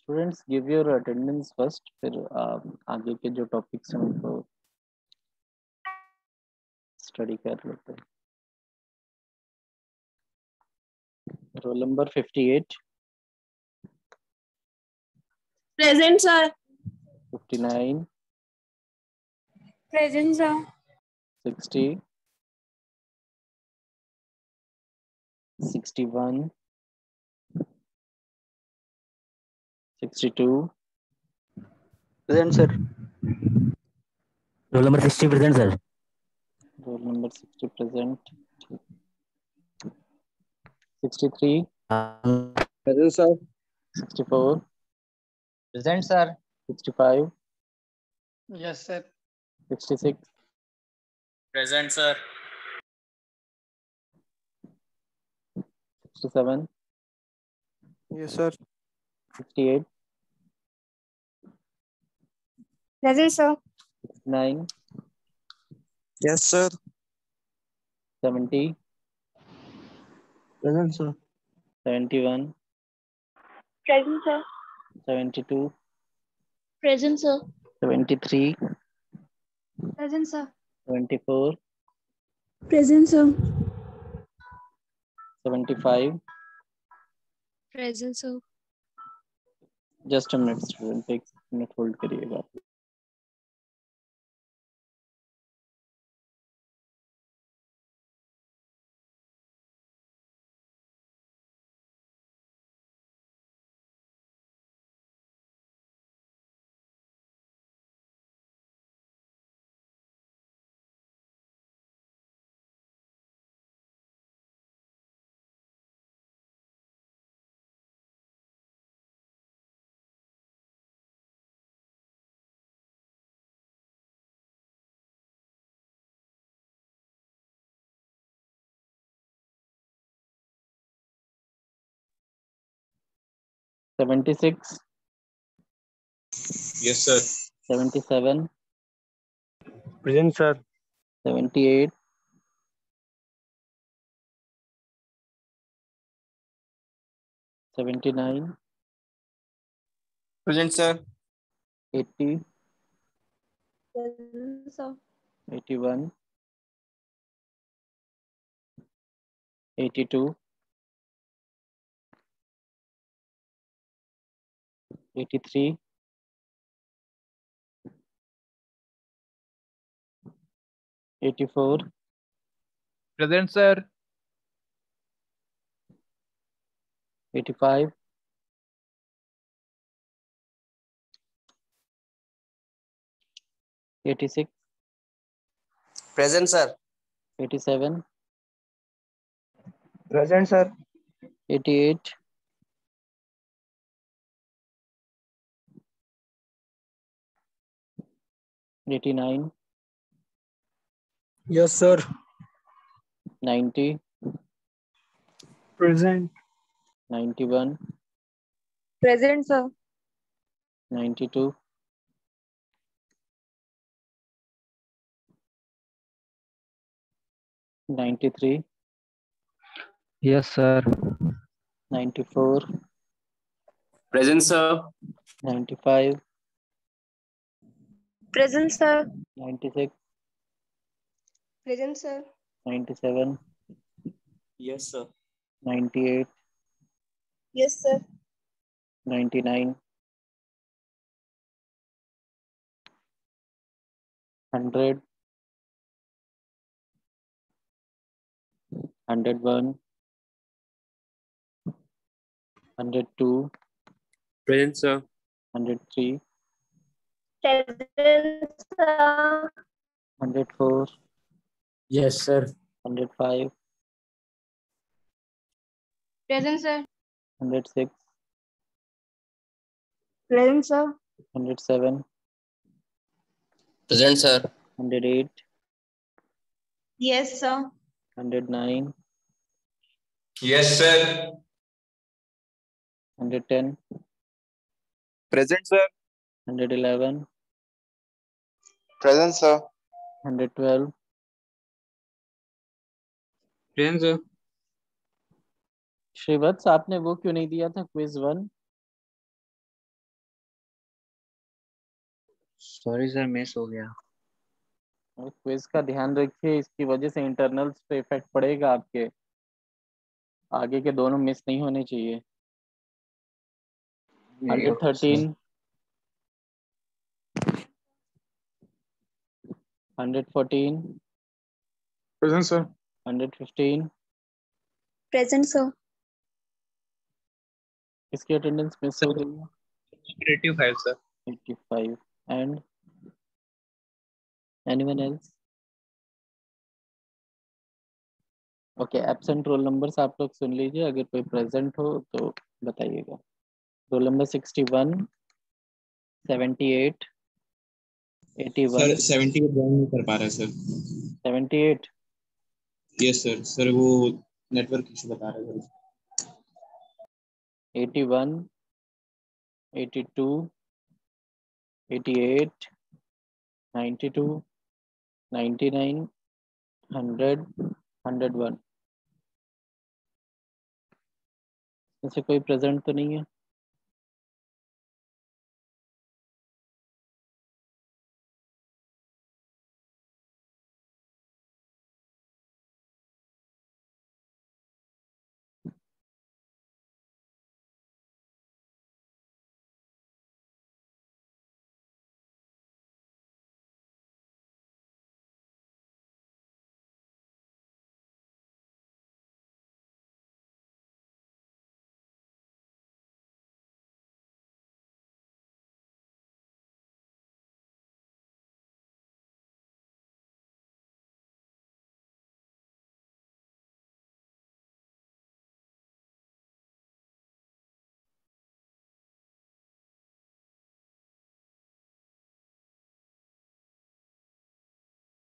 Students give your attendance first, फिर आगे के जो टॉपिक्स हैं उनको स्टडी कर लेते हैं। Roll number 58, Present, sir. 59, Present, sir. 60, 61, 62, Present, sir. Roll number 60 present sir. Roll number 60 present, 63, Present, sir. 64, Present, sir. 65, Yes, sir. 66, Present, sir. 67, Yes, sir. 68, Present, sir. 69, Yes, sir. 70, Present, sir. 71, Present, sir. 72, Present, sir. 73, Present, sir. 74, Present, sir. 75. Present, sir. Just a minute student, एक minute hold करिएगा। $76, Yes, sir. $77, Present, sir. $78, $79, Present, sir. $80, Present, sir. $81, $82, $83, $84, Present, sir. $85, $86, Present, sir. $87, Present, sir. $88, $89, Yes, sir. $90, Present. $91, Present, sir. $92, $93, Yes, sir. $94, Present, sir. $95, Present, sir. $96, Present, sir. $97, Yes, sir. $98, Yes, sir. $99, $100, $101, $102, Present, sir. $103, Present, sir. $104, Yes, sir. $105, Present, sir. $106, Present, sir. $107, Present, sir. $108, Yes, sir. $109, Yes, sir. $110, Present, sir. $111, Present, sir. $112, Present, sir. Srivatsa आपने वो क्यों नहीं दिया था quiz 1? Sorry sir, miss हो गया। Quiz का ध्यान रखिए, इसकी वजह से इंटरनल्स पे इफेक्ट पड़ेगा आपके, आगे के दोनों मिस नहीं होने चाहिए। 113, 114, प्रेजेंट सर। 115। Present sir. किसकी अटेंडेंस मिस हो गई है? 85 sir. 85 and anyone else? Okay, absent roll numbers आप लोग सुन लीजिए, अगर कोई प्रेजेंट हो तो बताइएगा। रोल नंबर 61, 78, 81, सर 70 को ज्वाइन नहीं कर पा रहा है सर। 78, yes sir. सर वो नेटवर्क इशू बता रहा है सर। 81, 82, 88, 92, 99, 100, 101। इसमें से कोई प्रेजेंट तो नहीं है?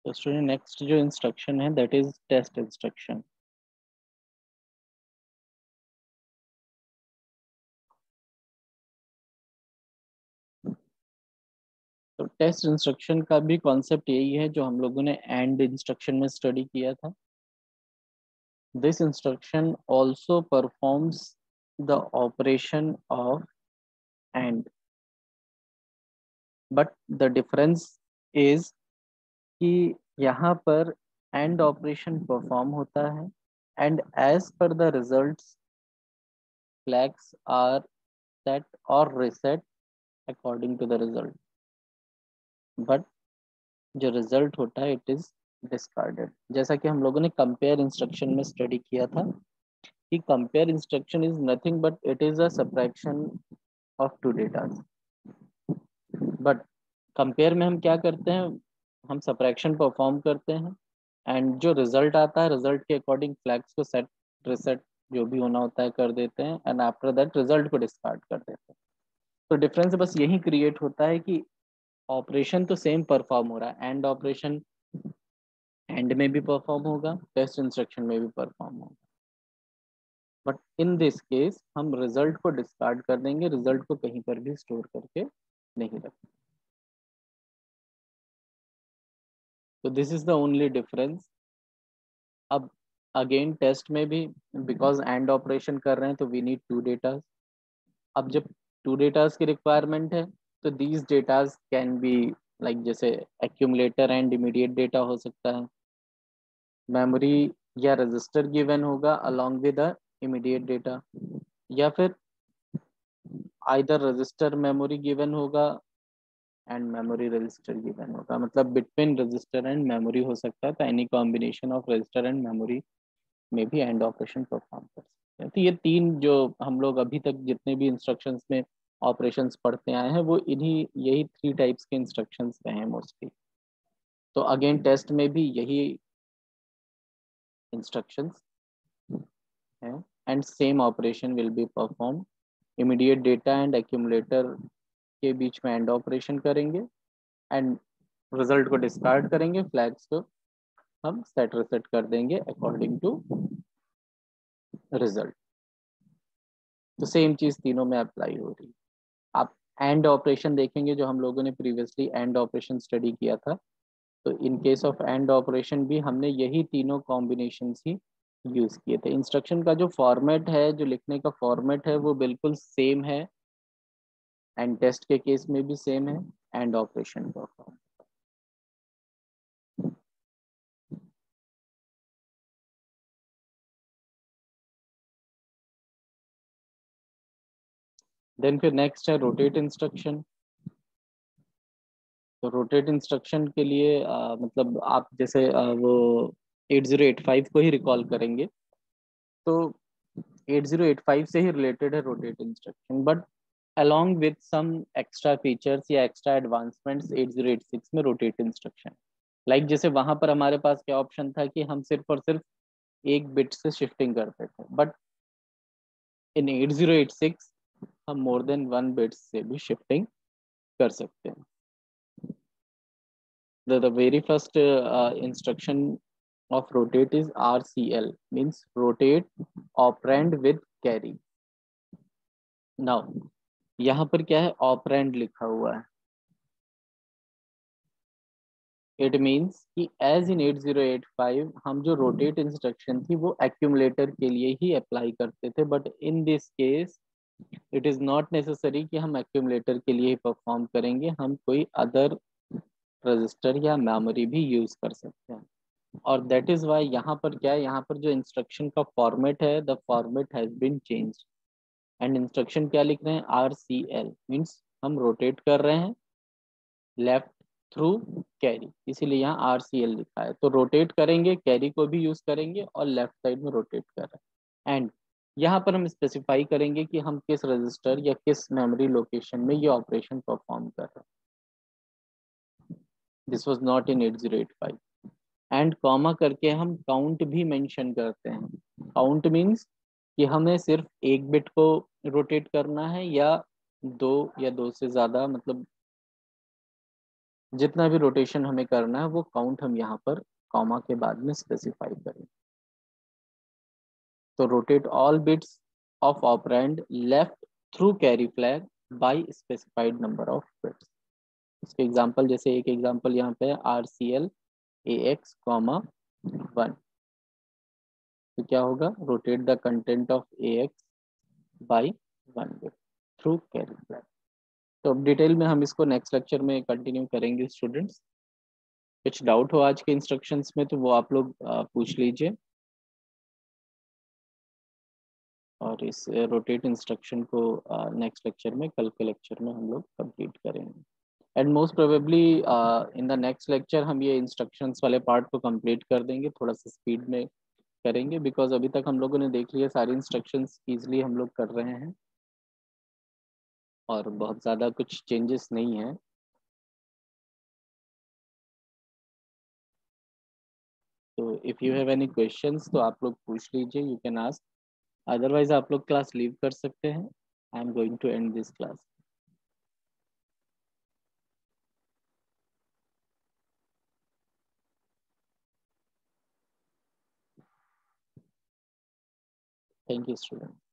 तो स्टूडेंट, नेक्स्ट जो इंस्ट्रक्शन है दैट इज टेस्ट इंस्ट्रक्शन। तो टेस्ट इंस्ट्रक्शन का भी कॉन्सेप्ट यही है जो हम लोगों ने एंड इंस्ट्रक्शन में स्टडी किया था। This instruction also performs the operation of AND, but the difference is कि यहाँ पर एंड ऑपरेशन परफॉर्म होता है and as per the results flags are set और reset according to the result, but जो रिजल्ट होता है इट इज डिस्कार्डेड। जैसा कि हम लोगों ने कंपेयर इंस्ट्रक्शन में स्टडी किया था कि compare instruction is nothing but it is a subtraction of two data. But compare में हम क्या करते हैं, हम सब्ट्रैक्शन परफॉर्म करते हैं एंड जो रिजल्ट आता है रिजल्ट के अकॉर्डिंग फ्लैग्स को सेट रिसेट जो भी होना होता है कर देते हैं एंड आफ्टर दैट रिजल्ट को डिस्कार्ड कर देते हैं। तो डिफरेंस बस यही क्रिएट होता है कि ऑपरेशन तो सेम परफॉर्म हो रहा है, एंड ऑपरेशन एंड में भी परफॉर्म होगा, टेस्ट इंस्ट्रक्शन में भी परफॉर्म होगा, बट इन दिस केस हम रिजल्ट को डिस्कार्ड कर देंगे, रिजल्ट को कहीं पर भी स्टोर करके नहीं रखेंगे। तो this is the only difference. अब अगेन टेस्ट में भी बिकॉज एंड ऑपरेशन कर रहे हैं तो वी नीड टू डेटास। अब जब टू डेटास की रिक्वायरमेंट है तो these datas can be like जैसे एक्यूमुलेटर एंड इमीडिएट डेटा हो सकता है, मेमोरी या रजिस्टर गिवन होगा along with the immediate data, या फिर आइदर रजिस्टर मेमोरी गिवन होगा एंड मेमोरी रजिस्टर गिवन होगा, मतलब बिटवीन रजिस्टर एंड मेमोरी हो सकता है। तो any combination of register and memory में भी एंड ऑपरेशन परफॉर्म कर सकते हैं। तो ये तीन जो हम लोग अभी तक जितने भी इंस्ट्रक्शंस में ऑपरेशंस पढ़ते आए हैं वो इन्हीं यही थ्री टाइप्स के इंस्ट्रक्शंस रहे हैं मोस्टली। तो अगेन टेस्ट में भी यही इंस्ट्रक्शंस हैं and same operation will be perform. Immediate data and accumulator के बीच में एंड ऑपरेशन करेंगे एंड रिजल्ट को डिस्कार्ड करेंगे, फ्लैग्स को हम सेट रिसेट कर देंगे अकॉर्डिंग टू रिजल्ट। तो सेम चीज तीनों में अप्लाई हो रही है। आप एंड ऑपरेशन देखेंगे जो हम लोगों ने प्रीवियसली एंड ऑपरेशन स्टडी किया था, तो in case of and operation भी हमने यही तीनों कॉम्बिनेशन ही यूज किए थे। इंस्ट्रक्शन का जो फॉर्मेट है, जो लिखने का फॉर्मेट है वो बिल्कुल सेम है एंड टेस्ट के केस में भी सेम है। And operation perform. देन फिर नेक्स्ट है रोटेट इंस्ट्रक्शन। तो रोटेट इंस्ट्रक्शन के लिए मतलब आप जैसे वो 8085 को ही रिकॉल करेंगे, तो 8085 से ही रिलेटेड है rotate instruction, but along with some extra features या extra advancements 8086 में रोटेट इंस्ट्रक्शन। लाइक जैसे वहां पर हमारे पास क्या ऑप्शन था कि हम सिर्फ और सिर्फ एक बिट से शिफ्टिंग करते थे, बट इन 8086 हम मोर देन 1 बिट से भी शिफ्टिंग कर सकते हैं। The very first instruction of rotate is RCL, means rotate operand with carry. Now यहाँ पर क्या है, ऑपरेंड लिखा हुआ है। इट मीन्स कि एज इन 8085 हम जो रोटेट इंस्ट्रक्शन थी वो एक्यूमुलेटर के लिए ही अप्लाई करते थे, but in this case it is not necessary कि हम एक्यूमुलेटर के लिए ही परफॉर्म करेंगे, हम कोई अदर रजिस्टर या मेमोरी भी यूज़ कर सकते हैं। और दैट इज़ वाई यहाँ पर क्या है, यहाँ पर जो इंस्ट्रक्शन का फॉर्मेट है, the format has been changed and instruction क्या लिख रहे हैं, RCL, मीन्स हम रोटेट कर रहे हैं लेफ्ट थ्रू कैरी, इसीलिए यहाँ RCL लिखा है। तो रोटेट करेंगे, कैरी को भी यूज करेंगे और लेफ्ट साइड में रोटेट कर रहे हैं। एंड यहाँ पर हम स्पेसिफाई करेंगे कि हम किस रजिस्टर या किस मेमोरी लोकेशन में ये ऑपरेशन परफॉर्म कर रहे हैं। This was not in 8085। And comma करके हम काउंट भी मेंशन करते हैं। काउंट मीन्स कि हमें सिर्फ एक बिट को रोटेट करना है या दो से ज़्यादा, मतलब जितना भी रोटेशन हमें करना है वो काउंट हम यहाँ पर कॉमा के बाद में स्पेसिफाई करें। तो rotate all bits of operand left through carry flag by specified number of bits. इसके एग्जांपल, जैसे एक एग्जांपल यहाँ पे RCL AX, 1, तो क्या होगा, rotate the content of AX by 1 bit through carry flag. तो अब डिटेल में हम इसको नेक्स्ट लेक्चर में कंटिन्यू करेंगे स्टूडेंट्स। कुछ डाउट हो आज के इंस्ट्रक्शंस में तो वो आप लोग पूछ लीजिए, और इस रोटेट इंस्ट्रक्शन को नेक्स्ट लेक्चर में, कल के लेक्चर में हम लोग कंप्लीट करेंगे। And most probably in the next lecture हम ये इंस्ट्रक्शंस वाले पार्ट को कंप्लीट कर देंगे, थोड़ा सा स्पीड में करेंगे, बिकॉज अभी तक हम लोगों ने देख लिया सारी इंस्ट्रक्शंस ईजिली हम लोग कर रहे हैं और बहुत ज़्यादा कुछ चेंजेस नहीं है। तो if you have any questions तो आप लोग पूछ लीजिए, यू कैन आस्क, अदरवाइज आप लोग क्लास लीव कर सकते हैं। I am going to end this class. Thank you student.